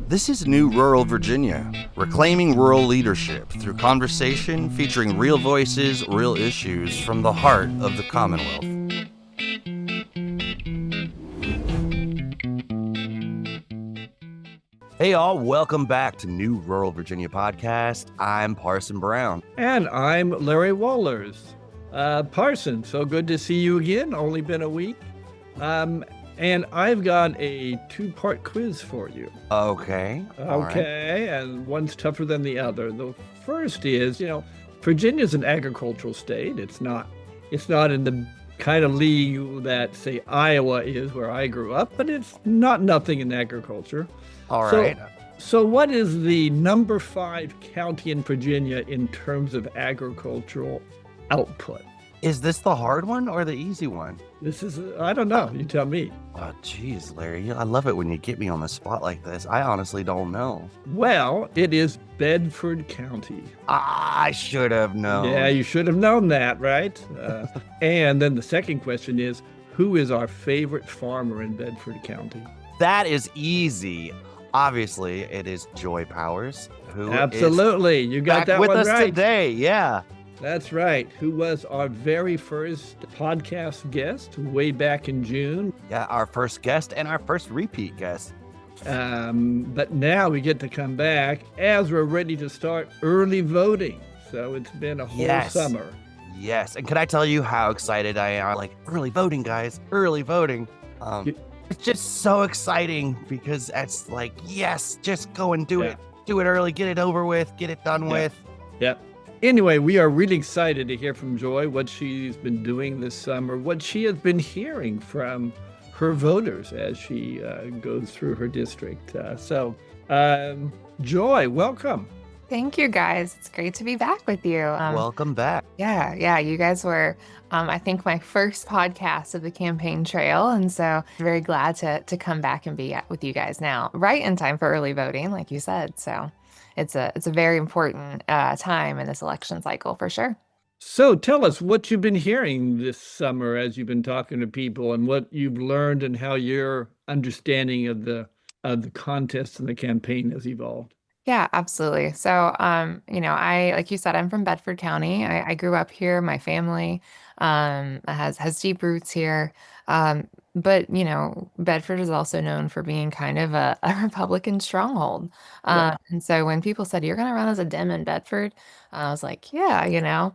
This is New Rural Virginia, reclaiming rural leadership through conversation featuring real voices, real issues from the heart of the Commonwealth. Hey all, welcome back to New Rural Virginia Podcast. I'm Parson Brown. And I'm Larry Wohlers. Parson, so good to see you again. Only been a week. And I've got a two-part quiz for you. Okay. Okay, and one's tougher than the other. The first is, Virginia's an agricultural state. It's not in the kind of league that, say, Iowa is, where I grew up, but it's not nothing in agriculture. All right. So what is the number 5 county in Virginia in terms of agricultural output? Is this the hard one or the easy one? This is, I don't know. You tell me. Oh, geez, Larry. I love it when you get me on the spot like this. I honestly don't know. Well, it is Bedford County. I should have known. Yeah, you should have known that, right? And then the second question is, who is our favorite farmer in Bedford County? That is easy. Obviously, it is Joy Powers, who Absolutely. You got that with one us right. today. Yeah. That's right. Who was our very first podcast guest way back in June. Yeah, our first guest and our first repeat guest. But now we get to come back as we're ready to start early voting. So it's been a whole summer. Yes. And can I tell you how excited I am? Like, early voting, guys. Early voting. It's just so exciting because it's like, yes, just go and do it. Do it early. Get it over with. Get it done with. Yep. Anyway, we are really excited to hear from Joy, what she's been doing this summer, what she has been hearing from her voters as she goes through her district. Joy, welcome. Thank you, guys. It's great to be back with you. Welcome back. Yeah. You guys were, I think, my first podcast of the campaign trail. And so very glad to come back and be with you guys now, right in time for early voting, like you said. So it's a very important time in this election cycle for sure. So tell us what you've been hearing this summer as you've been talking to people and what you've learned and how your understanding of the contest and the campaign has evolved. Yeah, absolutely. So, like you said, I'm from Bedford County. I grew up here. My family has deep roots here. But, Bedford is also known for being kind of a Republican stronghold. And so when people said, you're going to run as a Dem in Bedford, I was like, yeah.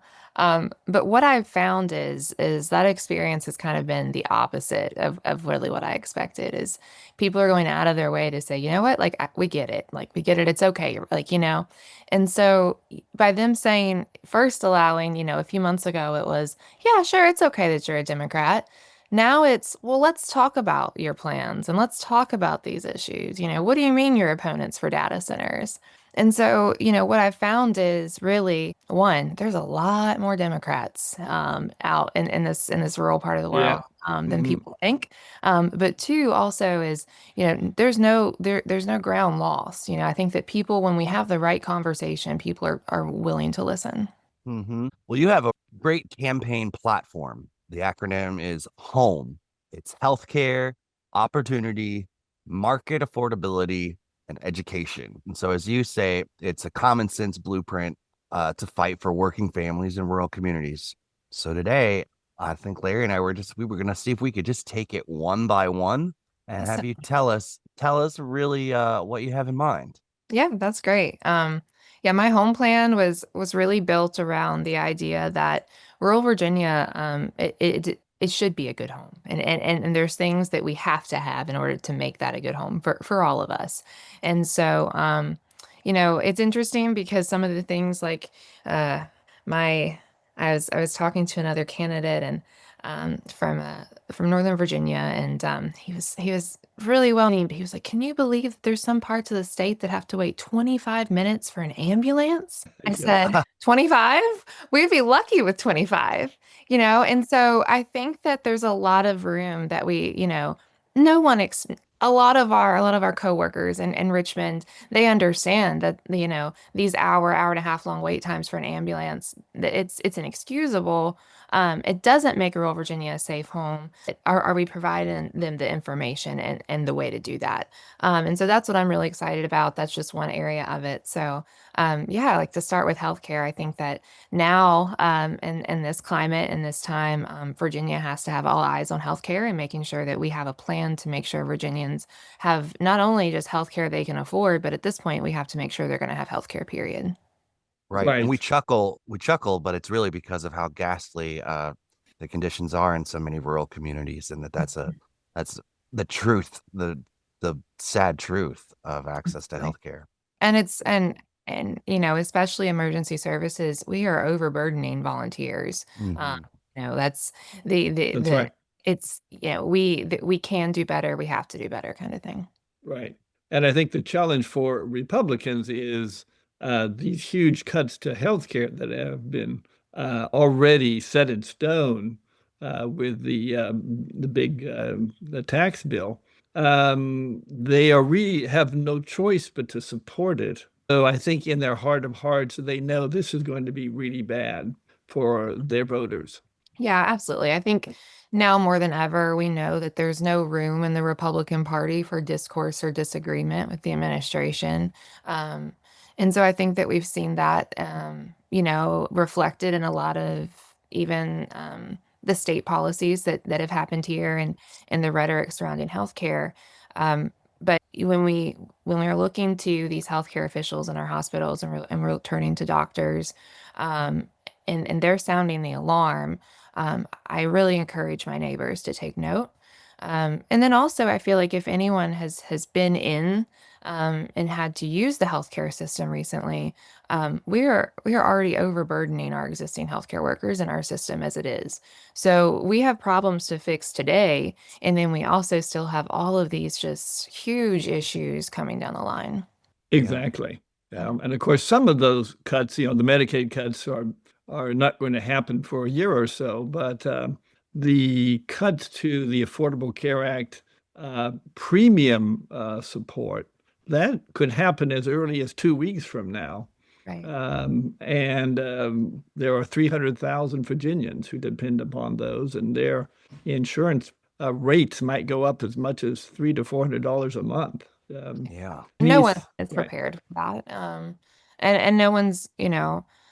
But what I've found is that experience has kind of been the opposite of really what I expected is people are going out of their way to say, you know what, like, we get it. Like, we get it. It's okay. Like, and so by them saying, first allowing, a few months ago, it was, yeah, sure, it's okay that you're a Democrat. Now it's, well, let's talk about your plans and let's talk about these issues. What do you mean your opponents for data centers? And so, what I've found is really, one, there's a lot more Democrats out in this rural part of the world than people think. But two, also is, there's no ground lost. I think that people, when we have the right conversation, people are willing to listen. Mm-hmm. Well, you have a great campaign platform. The acronym is H.O.M.E. It's healthcare, opportunity, market affordability, and education. And so, as you say, it's a common sense blueprint to fight for working families in rural communities. So today, I think Larry and I we were going to see if we could just take it one by one and have you tell us really what you have in mind. Yeah, that's great. My home plan was really built around the idea that rural Virginia, it should be a good home. And there's things that we have to have in order to make that a good home for all of us. And so, it's interesting because some of the things like I was talking to another candidate and from Northern Virginia, and he was really well named. He was like, "Can you believe there's some parts of the state that have to wait 25 minutes for an ambulance?" I said, 25? We'd be lucky with 25, And so I think that there's a lot of room that we, no one a lot of our coworkers in Richmond, they understand that, these hour and a half long wait times for an ambulance, it's inexcusable. It doesn't make rural Virginia a safe home. Are we providing them the information and the way to do that? And so that's what I'm really excited about. That's just one area of it. So yeah, I like to start with healthcare. I think that now, in this climate and this time, Virginia has to have all eyes on healthcare and making sure that we have a plan to make sure Virginians have not only just healthcare they can afford, but at this point, we have to make sure they're going to have healthcare, period. Right. And Right. we chuckle, but it's really because of how ghastly the conditions are in so many rural communities, and that's the truth, the sad truth of access to Right. healthcare. And and especially emergency services, we are overburdening volunteers. Mhm. That's the That's right. it's we can do better, we have to do better kind of thing. Right. And I think the challenge for Republicans is these huge cuts to healthcare that have been already set in stone with the big the tax bill. They are have no choice but to support it. So I think in their heart of hearts, they know this is going to be really bad for their voters. Yeah, absolutely. I think now more than ever, we know that there's no room in the Republican Party for discourse or disagreement with the administration. Um, and so I think that we've seen that, reflected in a lot of even the state policies that have happened here and the rhetoric surrounding healthcare. But when we're looking to these healthcare officials in our hospitals and we're turning to doctors, um, and they're sounding the alarm. I really encourage my neighbors to take note. And then also, I feel like if anyone has been in and had to use the healthcare system recently, we are already overburdening our existing healthcare workers in our system as it is. So we have problems to fix today, and then we also still have all of these just huge issues coming down the line. Yeah. Exactly. And of course, some of those cuts, the Medicaid cuts are not going to happen for a year or so, but the cuts to the Affordable Care Act premium support, that could happen as early as 2 weeks from now. Right. And there are 300,000 Virginians who depend upon those, and their insurance rates might go up as much as $300 to $400 a month. Yeah. No one These, is right. prepared for that. And no one's,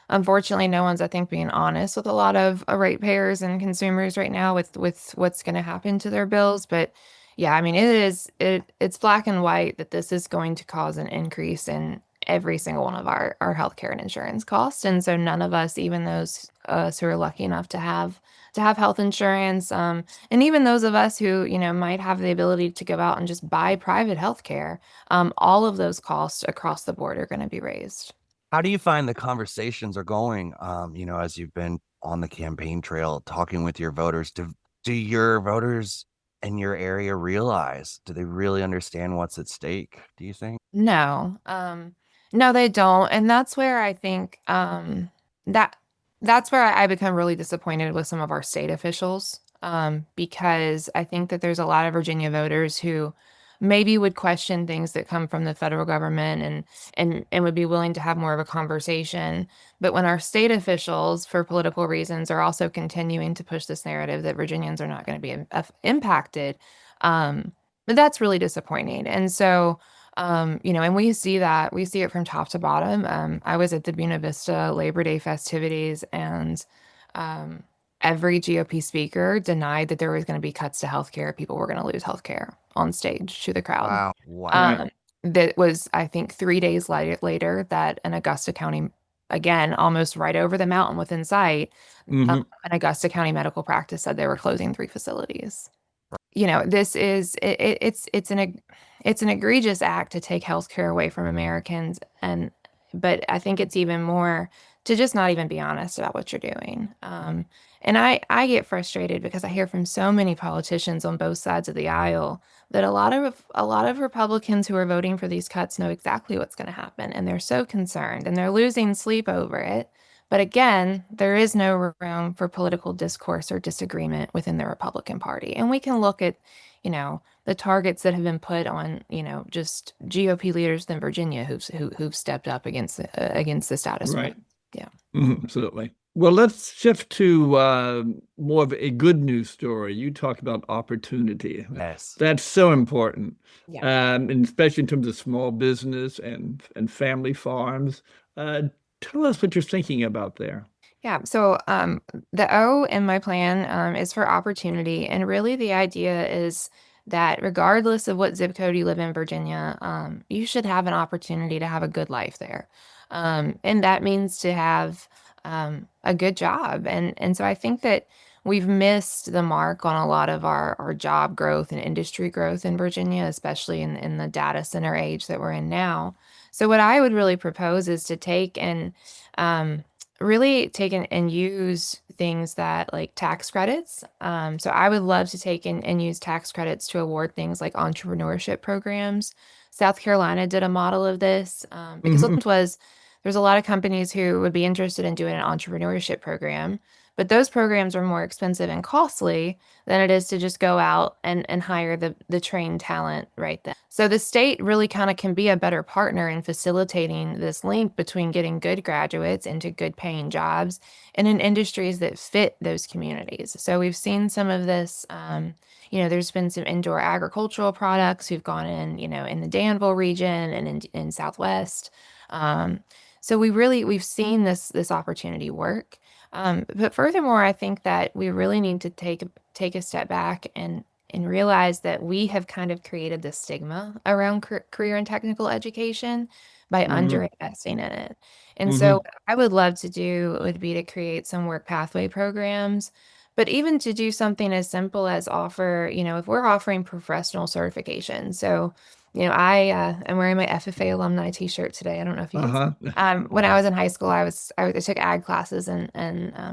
unfortunately, no one's, I think, being honest with a lot of ratepayers and consumers right now with what's going to happen to their bills. But yeah, I mean, it's black and white that this is going to cause an increase in every single one of our healthcare and insurance costs. And so none of us, even those us who are lucky enough to have health insurance, and even those of us who, might have the ability to go out and just buy private health care, all of those costs across the board are going to be raised. How do you find the conversations are going, as you've been on the campaign trail talking with your voters? Do your voters in your area realize, do they really understand what's at stake, do you think? No, no, they don't. And that's where I think that that's where I become really disappointed with some of our state officials, because I think that there's a lot of Virginia voters who maybe would question things that come from the federal government and would be willing to have more of a conversation. But when our state officials, for political reasons, are also continuing to push this narrative that Virginians are not going to be impacted, but that's really disappointing. And so and we see it from top to bottom. I was at the Buena Vista Labor Day festivities, and um, every GOP speaker denied that there was going to be cuts to healthcare. People were going to lose healthcare on stage to the crowd. Wow. Wow. Right. That was, I think, 3 days later that in Augusta County, again, almost right over the mountain within sight, Mhm. an Augusta County medical practice said they were closing 3 facilities. This is it's an egregious act to take healthcare away from Americans, but I think it's even more to just not even be honest about what you're doing. And I get frustrated because I hear from so many politicians on both sides of the aisle that a lot of Republicans who are voting for these cuts know exactly what's going to happen, and they're so concerned and they're losing sleep over it. But again, there is no room for political discourse or disagreement within the Republican Party. And we can look at, the targets that have been put on, just GOP leaders in Virginia who've stepped up against the status quo. Right. Yeah. Absolutely. Well, let's shift to more of a good news story. You talk about opportunity. Yes. That's so important, Yeah. and especially in terms of small business and family farms. Uh, Tell us what you're thinking about there. Yeah. So the O in my plan is for opportunity. And really, the idea is that regardless of what zip code you live in Virginia, you should have an opportunity to have a good life there. And that means to have a good job. And so I think that we've missed the mark on a lot of our job growth and industry growth in Virginia, especially in the data center age that we're in now. So what I would really propose is to take and really take and use things that like tax credits. So I would love to take and use tax credits to award things like entrepreneurship programs. South Carolina did a model of this because Hmm. what was there's a lot of companies who would be interested in doing an entrepreneurship program, but those programs are more expensive and costly than it is to just go out and hire the trained talent right then. So the state really kind of can be a better partner in facilitating this link between getting good graduates into good paying jobs and in industries that fit those communities. So we've seen some of this. There's been some indoor agricultural products who've gone in, in the Danville region and in Southwest. Um, so we've seen this opportunity work. But furthermore, I think that we really need to take a step back and realize that we have kind of created this stigma around career and technical education by Hmm. underinvesting in it. And so Hmm. what I would love to do would be to create some work pathway programs, but even to do something as simple as offer, if we're offering professional certification. So, I am wearing my FFA alumni t-shirt today. I don't know if you can see. Uh-huh. When I was in high school, I took ag classes and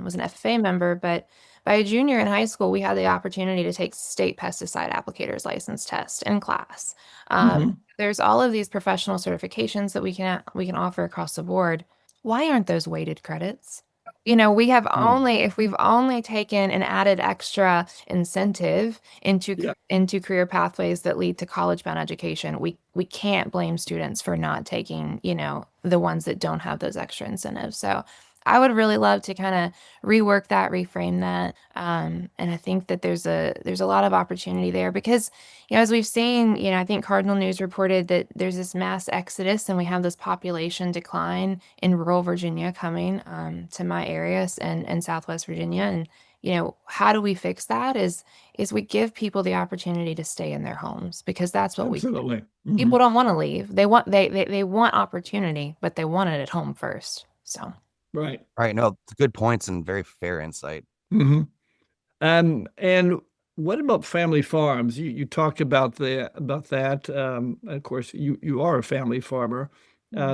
was an FFA member, but by a junior in high school, we had the opportunity to take state pesticide applicators license test in class. Hmm. There's all of these professional certifications that we can offer across the board. Why aren't those weighted credits? If we've only taken and added extra incentive Yeah, into career pathways that lead to college-bound education, we can't blame students for not taking, the ones that don't have those extra incentives. So I would really love to kind of rework that, reframe that. And I think that there's a lot of opportunity there because, as we've seen, I think Cardinal News reported that there's this mass exodus and we have this population decline in rural Virginia coming to my areas and Southwest Virginia. And, how do we fix that is we give people the opportunity to stay in their homes because that's what we absolutely. Hmm. people don't want to leave. They want opportunity, but they want it at home first. So. Right. Right. No, good points and very fair insight. Hmm. And what about family farms? You talked about that. Of course, you are a family farmer.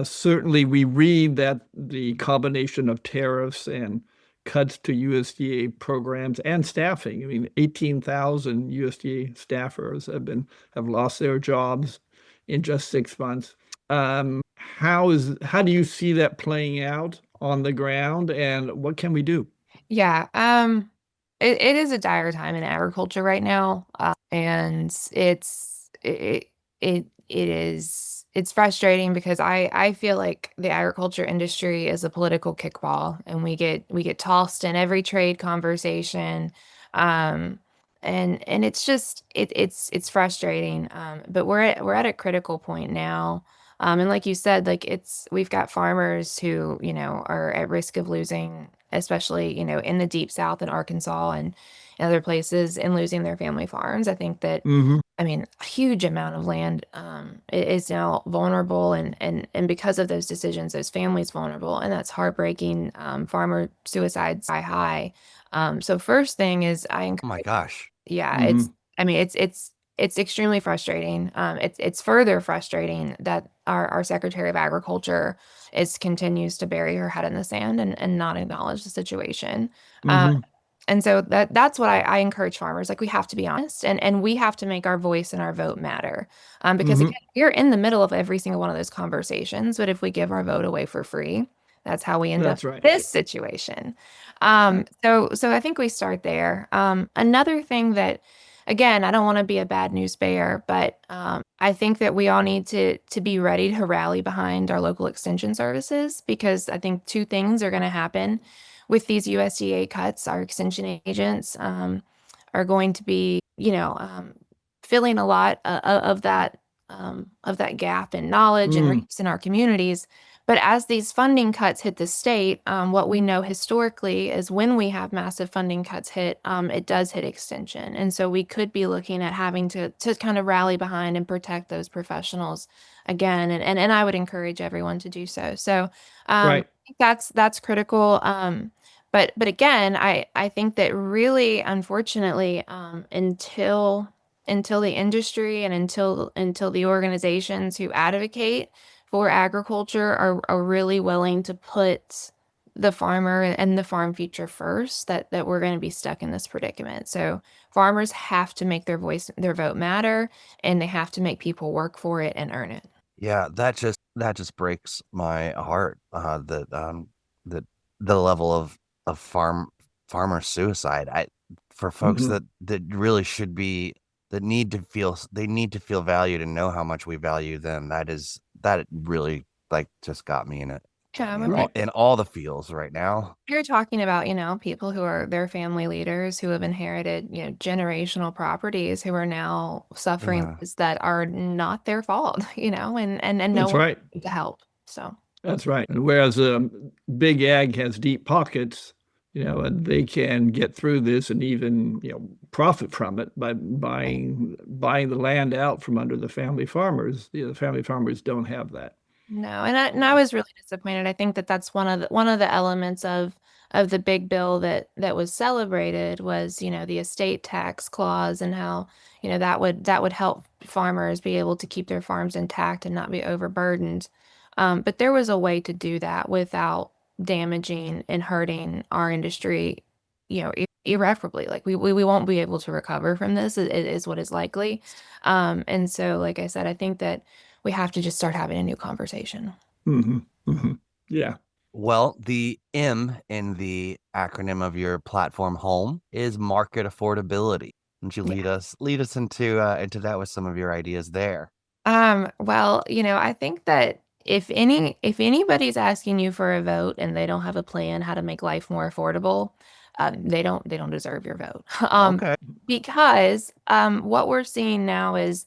Certainly, we read that the combination of tariffs and cuts to USDA programs and staffing. I mean, 18,000 USDA staffers have lost their jobs in just 6 months. How do you see that playing out on the ground, and what can we do? Yeah, it is a dire time in agriculture right now, and it's frustrating because I feel like the agriculture industry is a political kickball, and we get tossed in every trade conversation, um, and it's just it's frustrating, but we're at a critical point now. And like you said, like we've got farmers who, are at risk of losing, especially, in the deep South in Arkansas and other places, and losing their family farms. I think that, Hmm. I mean, a huge amount of land is now vulnerable, and because of those decisions, those families vulnerable, and that's heartbreaking. Farmer suicides sky high. So first thing is I Oh my encourage, gosh. yeah, Hmm. I mean, it's extremely frustrating. It's further frustrating that our Secretary of Agriculture continues to bury her head in the sand and not acknowledge the situation. Um, Hmm. and so that's what I encourage farmers. Like we have to be honest and we have to make our voice and our vote matter. Because Hmm. again, we're in the middle of every single one of those conversations. But if we give our vote away for free, that's how we end up That's right. in this situation. So I think we start there. Another thing that, again, I don't want to be a bad news bearer, but I think that we all need to be ready to rally behind our local extension services because I think two things are going to happen. with these USDA cuts, our extension agents are going to be, filling a lot of that gap in knowledge and Mm, reach in our communities. But as these funding cuts hit the state, what we know historically is when we have massive funding cuts hit, it does hit extension. And so we could be looking at having to kind of rally behind and protect those professionals again. And I would encourage everyone to do so. So I right. think that's critical. But again, I think that really, unfortunately, until the industry and until the organizations who advocate for agriculture are really willing to put the farmer and the farm future first, that we're going to be stuck in this predicament. So farmers have to make their vote matter, and they have to make people work for it and earn it. Yeah, that just breaks my heart. The the level of farmer suicide. For folks Hmm. that really should be that need to feel they need to feel valued and know how much we value them. That really like just got Yeah, me Right. in all the feels right now. you're talking about, people who are their family leaders who have inherited, generational properties who are now suffering Yeah. lives that are not their fault, and no That's one right. to help. So, That's right. And whereas big ag has deep pockets, and they can get through this and even, profit from it by buying the land out from under the family farmers. The family farmers don't have that. no, and I was really disappointed. I think that that's one of the elements of the big bill that was celebrated was, the estate tax clause and how, that would help farmers be able to keep their farms intact and not be overburdened. But there was a way to do that without damaging and hurting our industry, irreparably. Like we won't be able to recover from this, it is what is likely. And so, like I said, I think that we have to just start having a new conversation. Hmm. Hmm. Yeah. Well, the M in the acronym of your platform home is market affordability. Would you Yeah. lead us into that with some of your ideas there? Well, I think that if anybody's asking you for a vote and they don't have a plan how to make life more affordable, they don't deserve your vote. Okay. Because what we're seeing now is,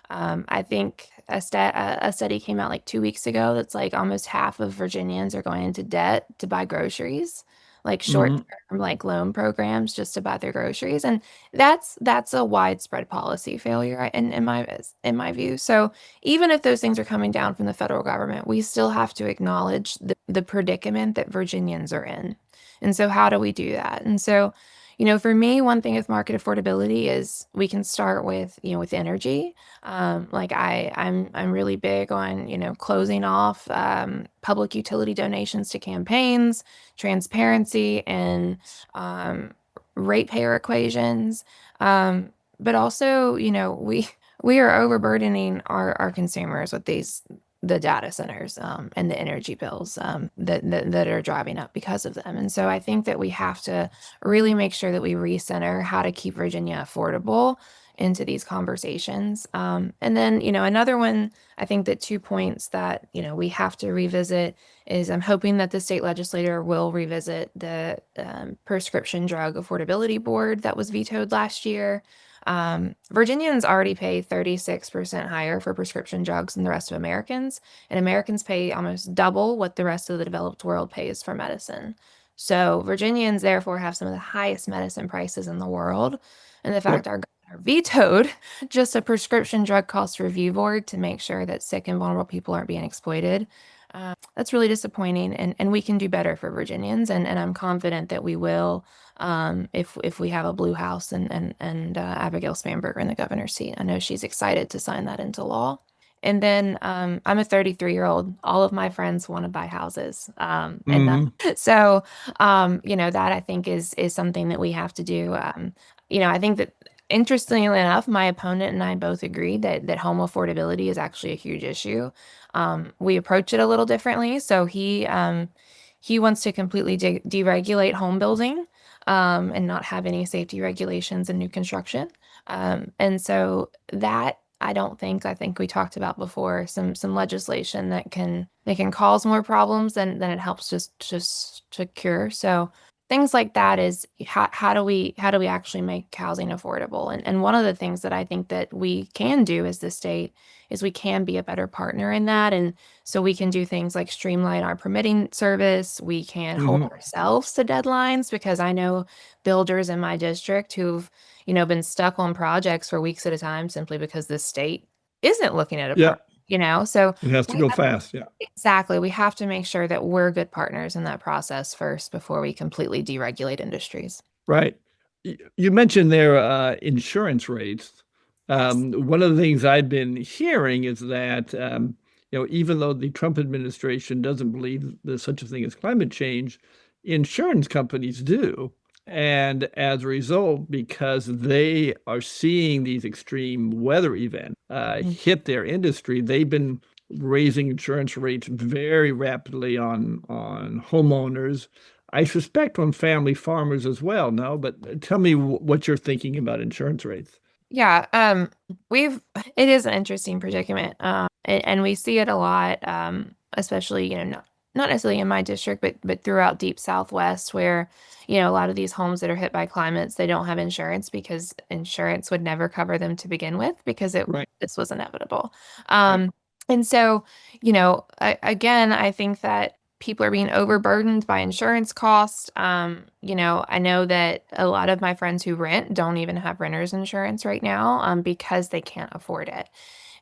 I think a study came out like 2 weeks ago that's like almost half of Virginians are going into debt to buy groceries, like short Hmm. term like loan programs just to buy their groceries, and that's a widespread policy failure in my view. So even if those things are coming down from the federal government, we still have to acknowledge the predicament that Virginians are in. And so how do we do that? And so, for me, one thing with market affordability is we can start with energy. Like I'm really big on, closing off public utility donations to campaigns, transparency, and um, ratepayer equations. But also, we are overburdening our consumers with the data centers and the energy bills that are driving up because of them. And so I think that we have to really make sure that we recenter how to keep Virginia affordable into these conversations. And then, another one, I think that 2 points that, we have to revisit is I'm hoping that the state legislature will revisit the prescription drug affordability board that was vetoed last year. Virginians already pay 36% higher for prescription drugs than the rest of Americans, and Americans pay almost double what the rest of the developed world pays for medicine. So Virginians therefore have some of the highest medicine prices in the world. And the Yep. fact our governor vetoed just a prescription drug cost review board to make sure that sick and vulnerable people aren't being exploited. That's really disappointing, and we can do better for Virginians, and I'm confident that we will, if we have a blue house and Abigail Spanberger in the governor's seat. I know she's excited to sign that into law. And then I'm a 33-year-old. All of my friends want to buy houses, and Hmm. so that I think is something that we have to do. I think that, interestingly enough, my opponent and I both agree that home affordability is actually a huge issue. We approach it a little differently. So he wants to completely deregulate home building, and not have any safety regulations in new construction. And so that I think we talked about before some legislation that can cause more problems than it helps just to cure. So things like that is how do we actually make housing affordable? And one of the things that I think that we can do as the state is we can be a better partner in that. And so we can do things like streamline our permitting service. We can hold Hmm. ourselves to deadlines because I know builders in my district who've, been stuck on projects for weeks at a time simply because the state isn't looking at a Yeah, So it has to we go fast. Yeah. exactly. We have to make sure that we're good partners in that process first before we completely deregulate industries. Right. You mentioned their insurance rates. Yes. One of the things I've been hearing is that even though the Trump administration doesn't believe there's such a thing as climate change, insurance companies do. And as a result, because they are seeing these extreme weather events Mhm. hit their industry, they've been raising insurance rates very rapidly on homeowners. I suspect on family farmers as well. No, but tell me what you're thinking about insurance rates. Yeah, we've it is an interesting predicament. And we see it a lot, especially, not necessarily in my district, but throughout deep Southwest where, a lot of these homes that are hit by climates, they don't have insurance because insurance would never cover them to begin with because Right. this was inevitable. Right. And so, again, I think that people are being overburdened by insurance costs. I know that a lot of my friends who rent don't even have renter's insurance right now, because they can't afford it.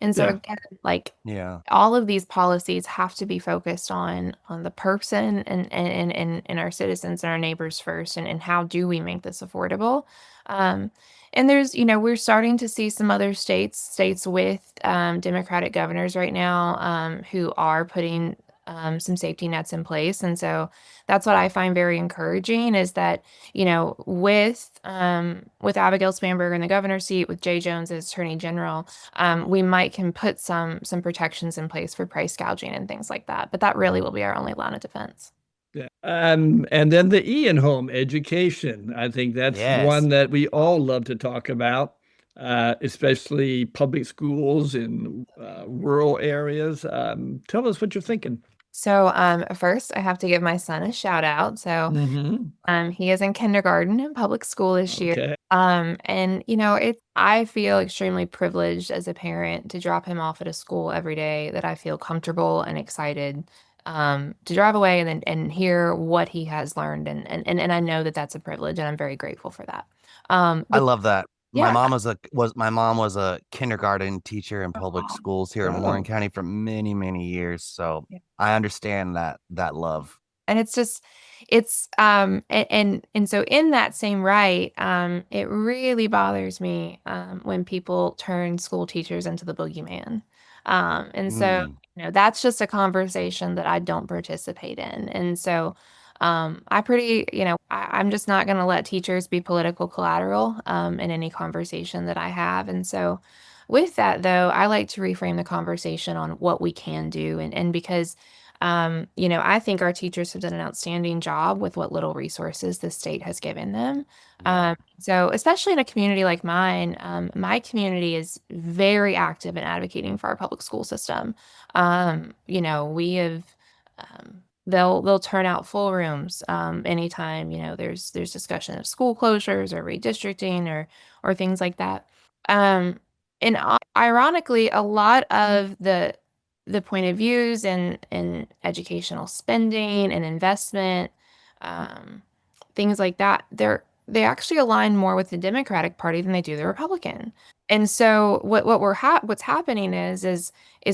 And so Yeah. again, like Yeah. all of these policies have to be focused on the person and our citizens and our neighbors first, and how do we make this affordable? Um, and we're starting to see some other states with Democratic governors right now, who are putting some safety nets in place. And so that's what I find very encouraging is that, with Abigail Spanberger in the governor's seat, with Jay Jones as Attorney General, we might can put some protections in place for price gouging and things like that. But that really will be our only line of defense. Yeah. And then the E in home education. I think that's Yes. one that we all love to talk about, especially public schools in rural areas. Tell us what you're thinking. So first, I have to give my son a shout out. So Hmm. he is in kindergarten in public school this year. Okay. And I feel extremely privileged as a parent to drop him off at a school every day that I feel comfortable and excited to drive away and hear what he has learned. And I know that that's a privilege, and I'm very grateful for that. I But love that. yeah, My mom was a kindergarten teacher in public schools here in Warren Oh, County for many, many years. So I understand that love. and it's and so in that same right, it really bothers me when people turn school teachers into the boogeyman. And so Mm, that's just a conversation that I don't participate in. And so I pretty I'm just not going to let teachers be political collateral in any conversation that I have. And so with that, though, I like to reframe the conversation on what we can do. And because I think our teachers have done an outstanding job with what little resources the state has given them. yeah. So, especially in a community like mine, my community is very active in advocating for our public school system. We have they'll turn out full rooms anytime there's discussion of school closures or redistricting or things like that. Um, and ironically, a lot of the point of views and educational spending and investment, um, things like that, they actually align more with the Democratic Party than they do the Republican. And so what's happening is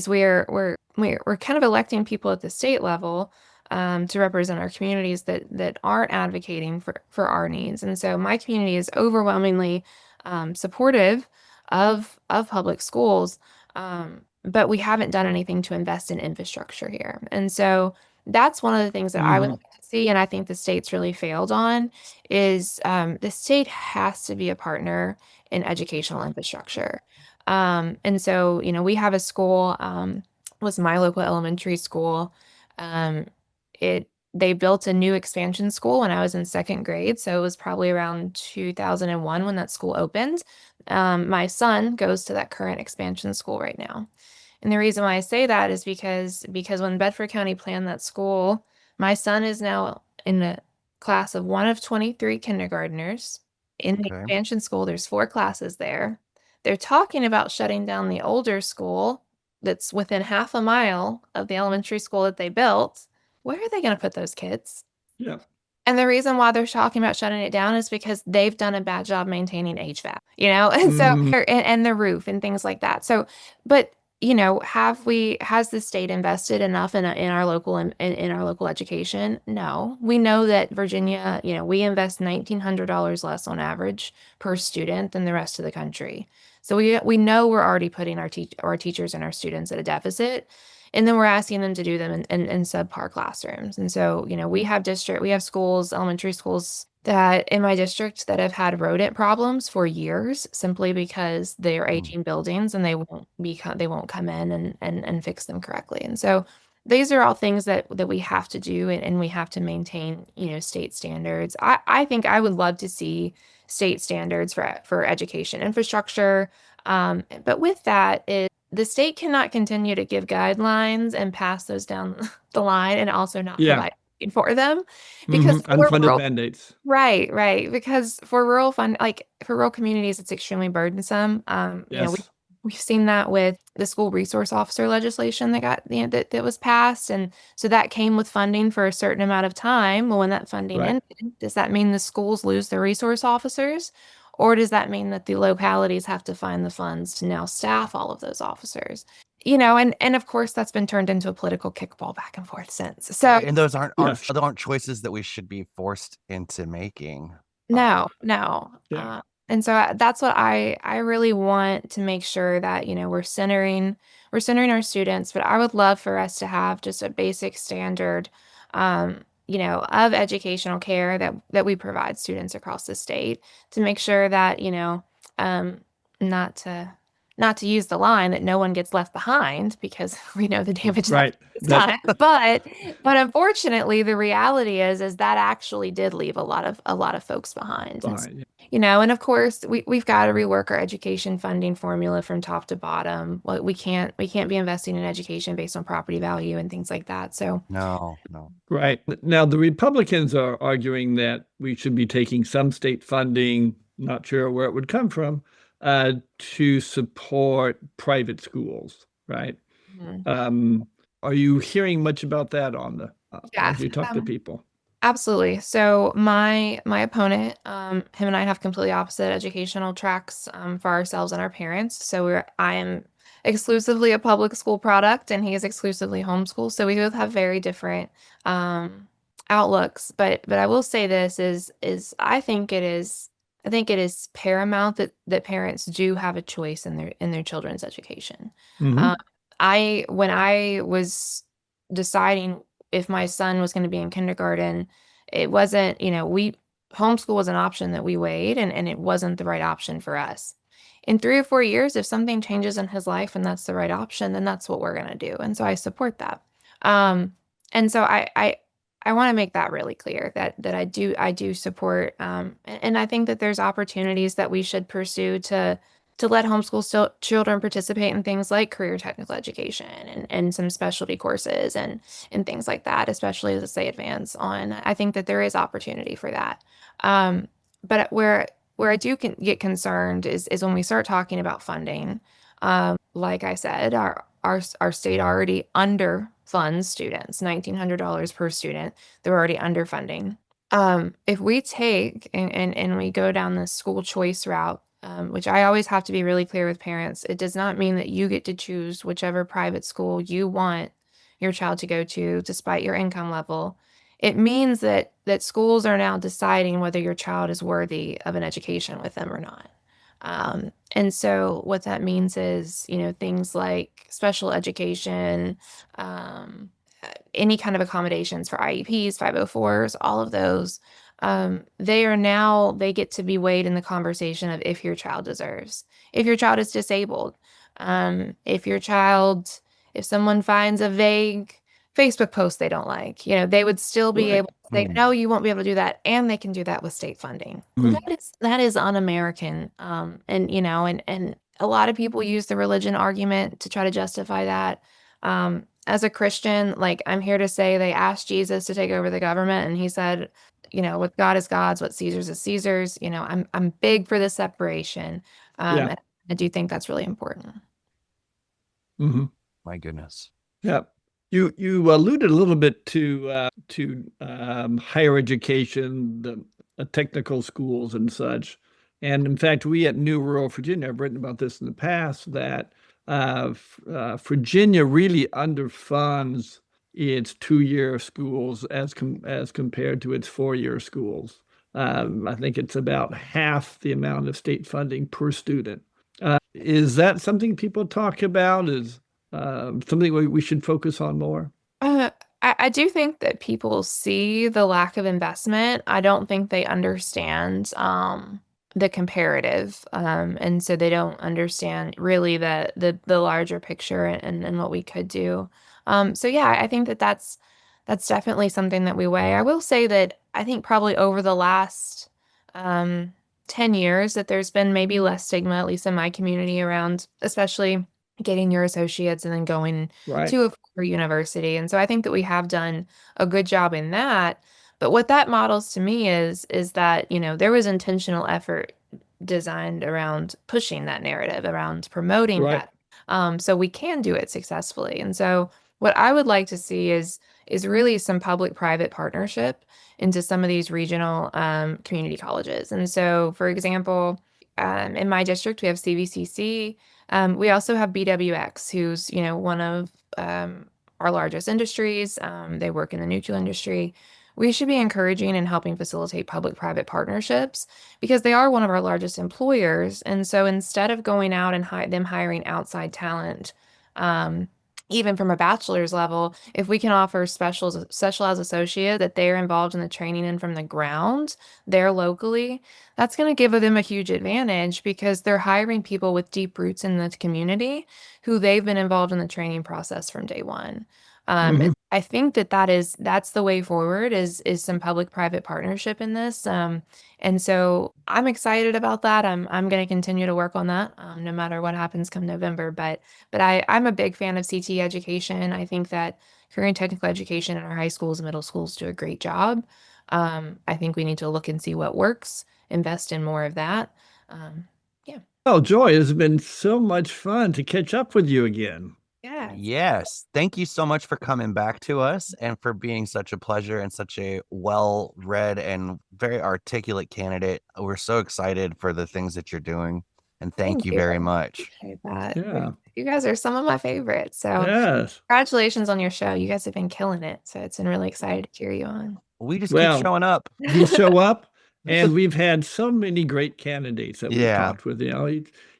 we're kind of electing people at the state level to represent our communities that aren't advocating for our needs. And so my community is overwhelmingly supportive of public schools. But we haven't done anything to invest in infrastructure here. And so that's one of the things that I would hmm. like to see, and I think the state's really failed on, is the state has to be a partner in educational infrastructure. And so, we have a school, was my local elementary school. Um, they built a new expansion school when I was in second grade, so it was probably around 2001 when that school opened. My son goes to that current expansion school right now. And the reason why I say that is because when Bedford County planned that school, my son is now in the class of one of 23 kindergartners. In the Okay. expansion school, there's 4 classes there. They're talking about shutting down the older school that's within half a mile of the elementary school that they built. Where are they going to put those kids? Yeah. And the reason why they're talking about shutting it down is because they've done a bad job maintaining HVAC, and so Mhm. and the roof and things like that. So, but has the state invested enough in our local in our local education? No. We know that Virginia, we invest $1,900 less on average per student than the rest of the country. So we know we're already putting our teachers and our students at a deficit. And then we're asking them to do them in subpar classrooms. And so, we have schools, elementary schools that in my district that have had rodent problems for years simply because they are Mm. aging buildings and they won't come in and fix them correctly. And so these are all things that we have to do, and we have to maintain, state standards. I think I would love to see state standards for education infrastructure. But with that is the state cannot continue to give guidelines and pass those down the line and also not Yeah. provide for them because for Unfunded rural, mandates. right. Because for for rural communities, it's extremely burdensome. Yes. We've seen that with the school resource officer legislation that was passed. And so that came with funding for a certain amount of time. Well, when that funding Right. ended, does that mean the schools lose their resource officers? Or does that mean that the localities have to find the funds to now staff all of those officers? And of course that's been turned into a political kickball back and forth since. So Right, and those aren't Yes. choices that we should be forced into making. no. Yeah. And so that's what I really want to make sure that, we're centering our students, but I would love for us to have just a basic standard, of educational care that we provide students across the state to make sure that, um, not to not to use the line that no one gets left behind because we know the damage Right. that's That's done. But unfortunately, the reality is that actually did leave a lot of folks behind. fine. And of course, we've got to rework our education funding formula from top to bottom. Well, we can't be investing in education based on property value and things like that. So No. Right. Now, the Republicans are arguing that we should be taking some state funding, not sure where it would come from, to support private schools, right? mhm. Are you hearing much about that Yeah. as you talk to people? Absolutely. So my opponent, him and I have completely opposite educational tracks for ourselves and our parents. So I am exclusively a public school product, and he is exclusively homeschool. So we both have very different um, outlooks. But I will say this is I think it is paramount that parents do have a choice in their children's education. Hmm. Um, I when I was deciding if my son was going to be in kindergarten, it wasn't, homeschool was an option that we weighed, and it wasn't the right option for us. In 3 or 4 years, if something changes in his life and that's the right option, then that's what we're going to do. And so I support that. Um, and so I want to make that really clear that I do support, and I think that there's opportunities that we should pursue to let homeschool children participate in things like career technical education and some specialty courses and things like that, especially as they advance on. I think that there is opportunity for that. But where I do get concerned is when we start talking about funding. Like I said, our state already underfunds students, $1,900 per student. They're already underfunding. If we take and we go down the school choice route, which I always have to be really clear with parents, it does not mean that you get to choose whichever private school you want your child to go to, despite your income level. It means that schools are now deciding whether your child is worthy of an education with them or not. And so what that means is, things like special education, um, any kind of accommodations for IEPs, 504s, all of those, they get to be weighed in the conversation of if your child deserves, if your child is disabled, if someone finds a vague Facebook post they don't like, they would still be Right. able to say, Mm. no, you won't be able to do that. And they can do that with state funding. Mm. That is un-American. And a lot of people use the religion argument to try to justify that. As a Christian, like I'm here to say they asked Jesus to take over the government and he said, what God is God's, what Caesar's is Caesar's. I'm big for the separation. Yeah. And I do think that's really important. Hmm. My goodness. Yeah. You alluded a little bit to higher education, the technical schools and such. And in fact, we at New Rural Virginia have written about this in the past that Virginia really underfunds its 2-year schools as compared to its 4-year schools. I think it's about half the amount of state funding per student. Is that something people talk about? Is something we should focus on more? Uh, I do think that people see the lack of investment. I don't think they understand the comparative, and so they don't understand really the larger picture and what we could do. So yeah, I think that's definitely something that we weigh. I will say that I think probably over the last um, 10 years that there's been maybe less stigma, at least in my community, around especially getting your associates and then going Right. to a four university. And so I think that we have done a good job in that. But what that models to me is that, there was intentional effort designed around pushing that narrative, around promoting Right. that. So we can do it successfully. And so what I would like to see is really some public-private partnership into some of these regional community colleges. And so, for example, in my district, we have CVCC. We also have BWX, who's one of our largest industries. They work in the nuclear industry. We should be encouraging and helping facilitate public-private partnerships because they are one of our largest employers. And so instead of going out and them hiring outside talent, even from a bachelor's level, if we can offer specialized associate that they're involved in the training and from the ground there locally, that's going to give them a huge advantage because they're hiring people with deep roots in the community who they've been involved in the training process from day one. Mhm. I think that's the way forward is some public-private partnership in this. And so I'm excited about that. I'm going to continue to work on that, no matter what happens come November. But I'm a big fan of CTE education. I think that career and technical education in our high schools and middle schools do a great job. I think we need to look and see what works, invest in more of that. Yeah. Oh, Joy, it's been so much fun to catch up with you again. Yeah. Yes. Thank you so much for coming back to us and for being such a pleasure and such a well-read and very articulate candidate. We're so excited for the things that you're doing. And thank you very much. Appreciate that. Yeah. You guys are some of my favorites. So Yes. congratulations on your show. You guys have been killing it. So it's been really excited to cheer you on. We just Well, keep showing up. we show up, and we've had so many great candidates that we've Yeah. talked with.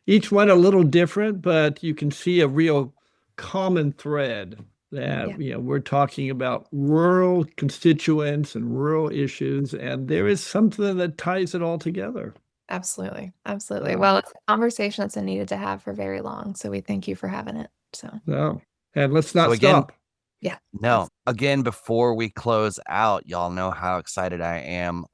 Each one a little different, but you can see a real common thread that we're talking about rural constituents and rural issues, and there is something that ties it all together. Absolutely. Absolutely. Yeah. Well, it's a conversation that's been needed to have for very long. So we thank you for having it. So So, and let's not So again- stop. yeah. No, again, before we close out, y'all know how excited I am.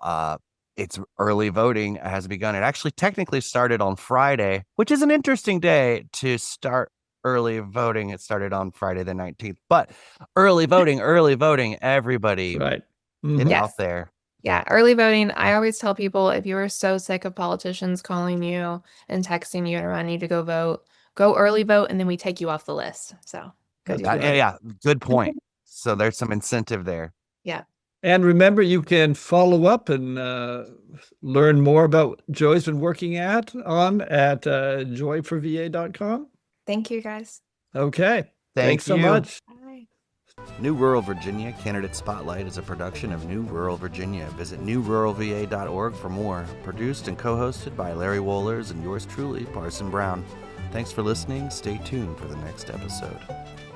It's early voting has begun. It actually technically started on Friday, which is an interesting day to start early voting. It started on Friday the 19th, but early voting, everybody Right. get Mhm. Yes. out there. Yeah, early voting. I always tell people if you are so sick of politicians calling you and texting you and reminding you to go vote, go early vote, and then we take you off the list. So go do That's that. Yeah, good point. So there's some incentive there. Yeah. And remember, you can follow up and learn more about Joy's been working on at joyforva.com. Thank you, guys. Okay. Thanks so you. much. Bye. New Rural Virginia Candidate Spotlight is a production of New Rural Virginia. Visit newruralva.org for more. Produced and co-hosted by Larry Wohlers and yours truly, Parson Brown. Thanks for listening. Stay tuned for the next episode.